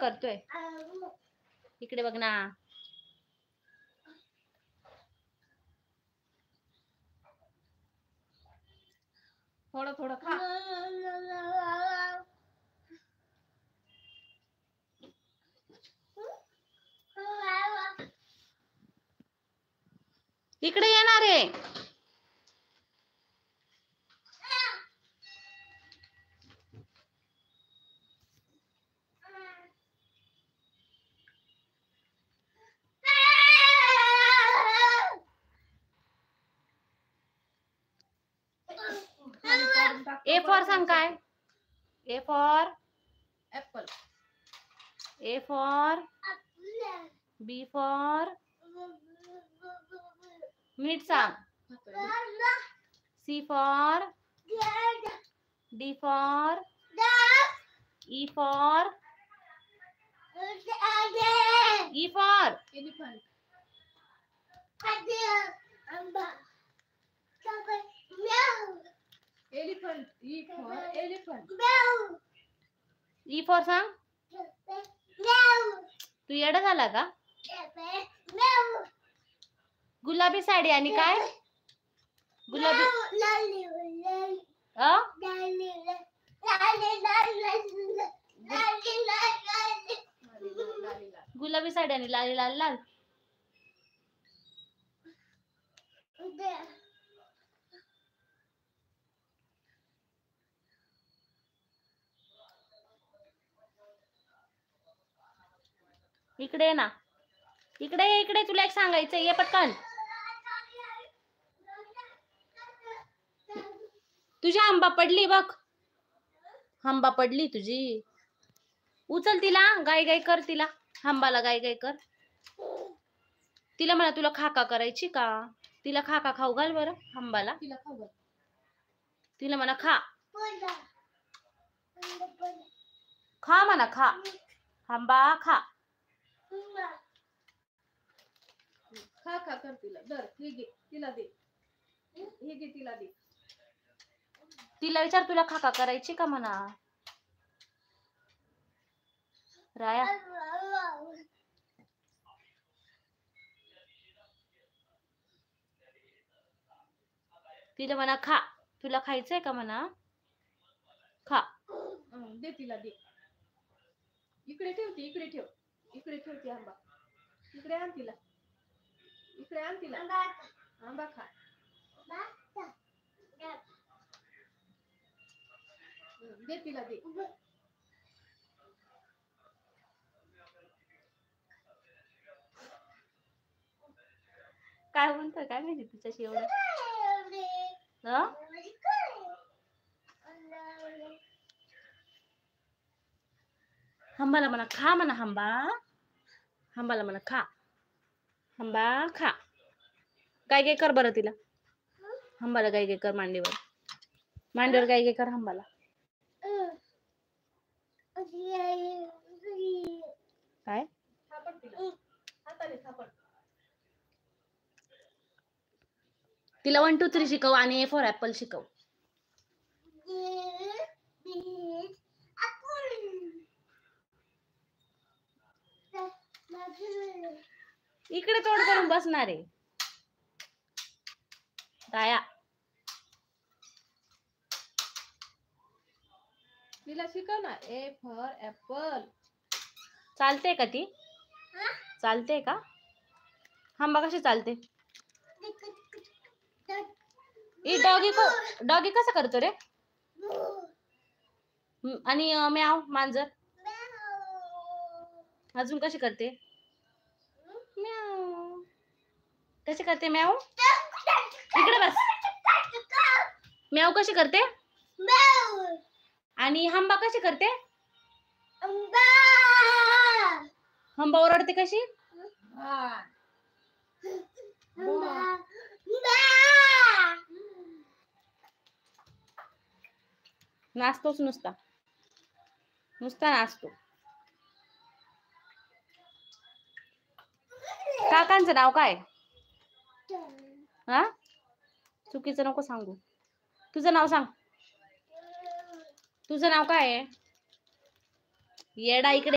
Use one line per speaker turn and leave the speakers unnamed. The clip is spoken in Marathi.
करतोय? इकडे बघ ना.
थोडं थोडं खा.
इकडे येणार आहे. ए फॉर सांग काय? A for
apple.
A for B for मीठ सांग. C for D for E for E for
elephant. Elephant. E for elephant.
E for सांग. तू येडा झाला का? गुलाबी साडी आणि काय? गुलाबी गुलाबी साडी आणि लाल लाल लाल. इकडे ना. इकडे इकडे तुला एक सांगायचं. ये पटकन. तुझी आंबा पडली बघ. आंबा पडली तुझी. उचल तिला. गाय गाय कर तिला. आंबाला गाय गाय कर. तिला म्हणा तुला खाका करायची का? तिला खाका खाऊ घाल बरं. आंबाला
तिला खाऊ घाल.
तिला म्हणा खा. खा म्हणा खा. आंबा खा.
खा खा कर तिला. दर हे घे तिला दे. हे घे तिला दे.
तिला विचार तुला खाका करायची का म्हणा. राया तिला म्हणा खा. तुला खायचंय का म्हणा. खा.
दे तिला दे. इकडे ठेवती. इकडे ठेव. इकडे ठेवती आंबा. इकडे आण तिला. इकडे आण तिला. आंबा खा. दे तिला दे.
काय म्हणतोय काय माहिती तुझ्याशी एवढं. हंबाला म्हणा खा म्हणा. हंबा हंबाला म्हणा खा. हंबा खा. गाय गाय कर बरं तिला. हंबाला गाय गाय कर मांडीवर. मांडीवर गाय गाय कर हंबाला. काय
थापड तिला. हाताने थापड.
तिला 1 2 3 शिकव आणि A for ऍपल शिकव. इकडे तोड करून बसणार आहे. दाया
तिला शिकव ना. A for apple.
चालते का ती? चालते का? हंबा कशी चालते? ई डॉगी कसा करतो रे? आणि म्याव मांजर अजून कशी करते? म्याव. कशी करते म्याव? इकडे बस. म्याव कशी करते? आणि हंबा कशी करते? हंबा ओरडते कशी? नाचतोच नुसता. नुसता नाचतो. काकांचं नाव काय? हा चुकीचं नको सांगू. तुझं नाव सांग. तुझं नाव काय आहे? येडा इकडे